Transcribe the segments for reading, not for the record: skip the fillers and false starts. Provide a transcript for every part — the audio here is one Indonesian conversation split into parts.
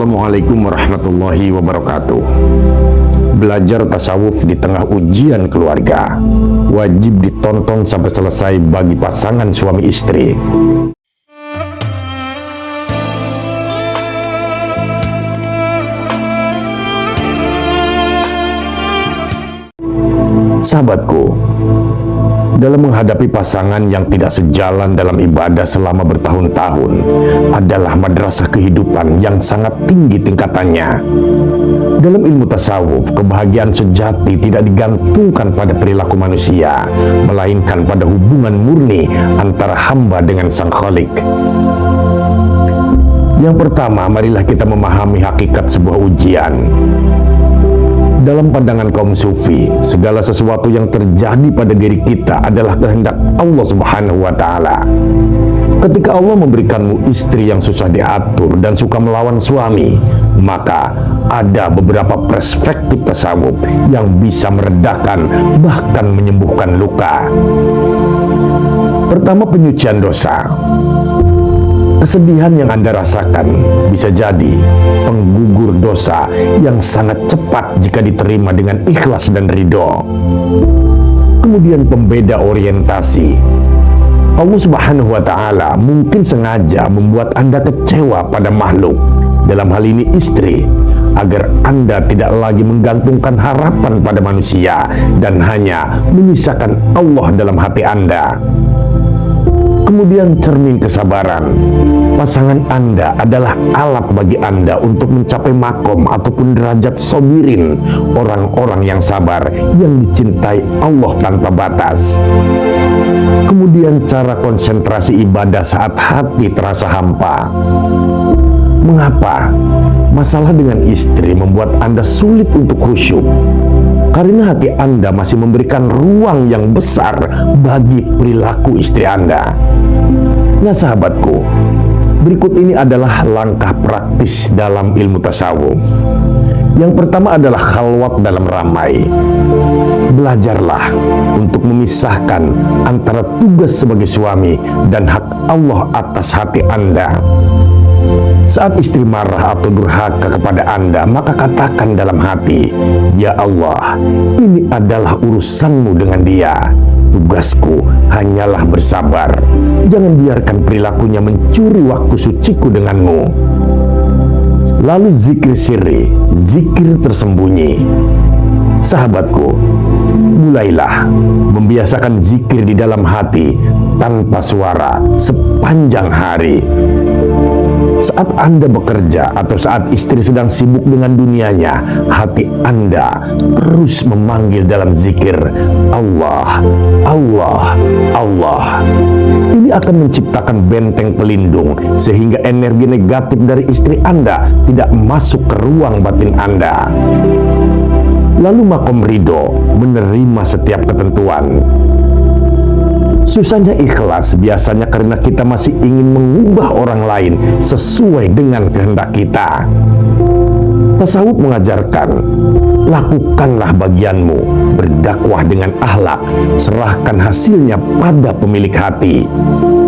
Assalamualaikum warahmatullahi wabarakatuh. Belajar tasawuf di tengah ujian keluarga wajib ditonton sampai selesai bagi pasangan suami istri. Sahabatku, dalam menghadapi pasangan yang tidak sejalan dalam ibadah selama bertahun-tahun adalah madrasah kehidupan yang sangat tinggi tingkatannya. Dalam ilmu tasawuf, kebahagiaan sejati tidak digantungkan pada perilaku manusia, melainkan pada hubungan murni antara hamba dengan Sang Khalik. Yang pertama, marilah kita memahami hakikat sebuah ujian. Dalam pandangan kaum sufi, segala sesuatu yang terjadi pada diri kita adalah kehendak Allah Subhanahu wa Ta'ala. Ketika Allah memberikanmu istri yang susah diatur dan suka melawan suami, maka ada beberapa perspektif tasawuf yang bisa meredakan bahkan menyembuhkan luka. Pertama, penyucian dosa. Kesedihan yang Anda rasakan bisa jadi penggugur dosa yang sangat cepat jika diterima dengan ikhlas dan ridho. Kemudian pembeda orientasi. Allah Subhanahu wa Ta'ala mungkin sengaja membuat Anda kecewa pada makhluk, dalam hal ini istri, agar Anda tidak lagi menggantungkan harapan pada manusia dan hanya menyisakan Allah dalam hati Anda. Kemudian cermin kesabaran. Pasangan Anda adalah alat bagi Anda untuk mencapai makom ataupun derajat sobirin, orang-orang yang sabar, yang dicintai Allah tanpa batas. Kemudian cara konsentrasi ibadah saat hati terasa hampa. Mengapa masalah dengan istri membuat Anda sulit untuk khusyuk? Karena hati Anda masih memberikan ruang yang besar bagi perilaku istri Anda. Nah sahabatku, berikut ini adalah langkah praktis dalam ilmu tasawuf. Yang pertama adalah khalwat dalam ramai. Belajarlah untuk memisahkan antara tugas sebagai suami dan hak Allah atas hati Anda. Saat istri marah atau durhaka kepada Anda, maka katakan dalam hati, "Ya Allah, ini adalah urusanmu dengan dia. Tugasku hanyalah bersabar. Jangan biarkan perilakunya mencuri waktu suciku denganmu." Lalu zikir sirri, zikir tersembunyi. Sahabatku, mulailah membiasakan zikir di dalam hati tanpa suara sepanjang hari. Saat Anda bekerja atau saat istri sedang sibuk dengan dunianya, hati Anda terus memanggil dalam zikir, Allah, Allah, Allah. Ini akan menciptakan benteng pelindung sehingga energi negatif dari istri Anda tidak masuk ke ruang batin Anda. Lalu makom ridho, menerima setiap ketentuan. Susahnya ikhlas biasanya karena kita masih ingin mengubah orang lain sesuai dengan kehendak kita. Tasawuf mengajarkan, lakukanlah bagianmu, berdakwah dengan akhlak, serahkan hasilnya pada pemilik hati.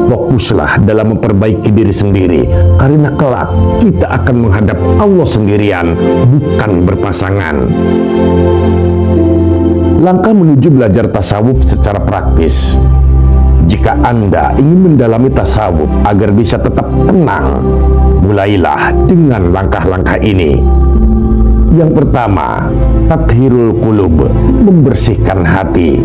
Fokuslah dalam memperbaiki diri sendiri, karena kelak kita akan menghadap Allah sendirian, bukan berpasangan. Langkah menuju belajar tasawuf secara praktis. Jika Anda ingin mendalami tasawuf agar bisa tetap tenang, mulailah dengan langkah-langkah ini. Yang pertama, tathhirul qulub, membersihkan hati.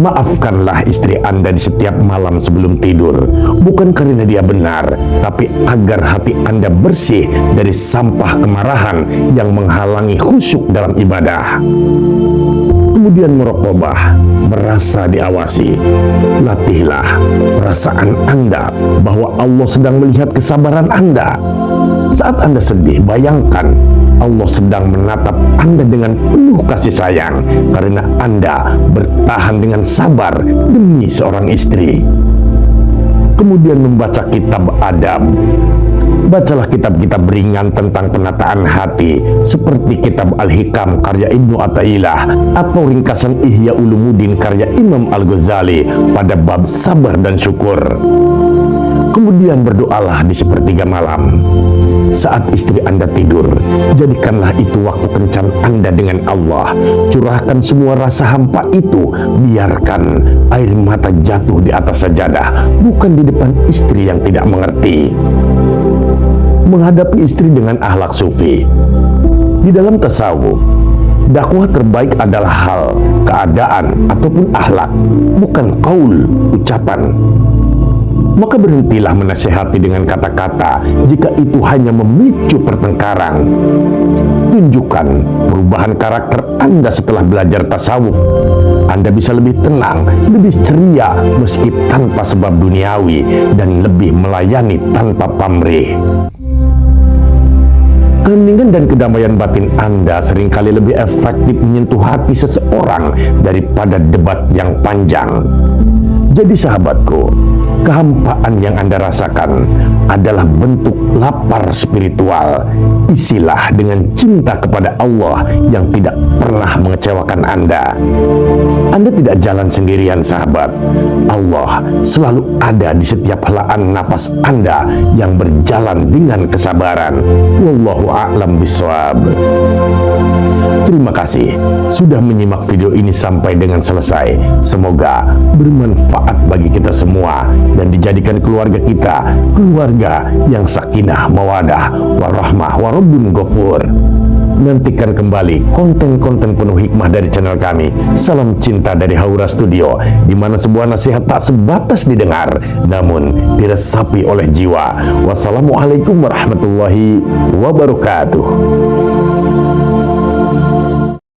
Maafkanlah istri Anda di setiap malam sebelum tidur, bukan karena dia benar, tapi agar hati Anda bersih dari sampah kemarahan yang menghalangi khusyuk dalam ibadah. Kemudian meraqabah, merasa diawasi. Latihlah perasaan Anda bahwa Allah sedang melihat kesabaran Anda. Saat Anda sedih, bayangkan Allah sedang menatap Anda dengan penuh kasih sayang karena Anda bertahan dengan sabar demi seorang istri. Kemudian membaca kitab adab. Bacalah kitab-kitab ringan tentang penataan hati seperti kitab Al-Hikam karya Ibnu Athaillah atau ringkasan Ihya Ulumuddin karya Imam Al-Ghazali pada bab sabar dan syukur. Kemudian berdoalah di sepertiga malam. Saat istri Anda tidur, jadikanlah itu waktu kencan Anda dengan Allah. Curahkan semua rasa hampa itu. Biarkan air mata jatuh di atas sajadah, bukan di depan istri yang tidak mengerti. Menghadapi istri dengan akhlak sufi. Di dalam tasawuf, dakwah terbaik adalah hal, keadaan, ataupun akhlak, bukan qaul, ucapan. Maka berhentilah menasihati dengan kata-kata jika itu hanya memicu pertengkaran. Tunjukkan perubahan karakter Anda setelah belajar tasawuf. Anda bisa lebih tenang, lebih ceria meski tanpa sebab duniawi, dan lebih melayani tanpa pamrih. Keheningan dan kedamaian batin Anda seringkali lebih efektif menyentuh hati seseorang daripada debat yang panjang. Jadi sahabatku, kehampaan yang Anda rasakan adalah bentuk lapar spiritual. Isilah dengan cinta kepada Allah yang tidak pernah mengecewakan Anda. Anda tidak jalan sendirian, sahabat. Allah selalu ada di setiap helaan nafas Anda yang berjalan dengan kesabaran. Wallahu a'lam bishawab. Terima kasih sudah menyimak video ini sampai dengan selesai. Semoga bermanfaat bagi kita semua dan dijadikan keluarga kita keluarga yang sakinah, mawadah, warahmah, warabbun ghafur. Nantikan kembali konten-konten penuh hikmah dari channel kami. Salam cinta dari Haura Studio, di mana sebuah nasihat tak sebatas didengar, namun diresapi oleh jiwa. Wassalamualaikum warahmatullahi wabarakatuh.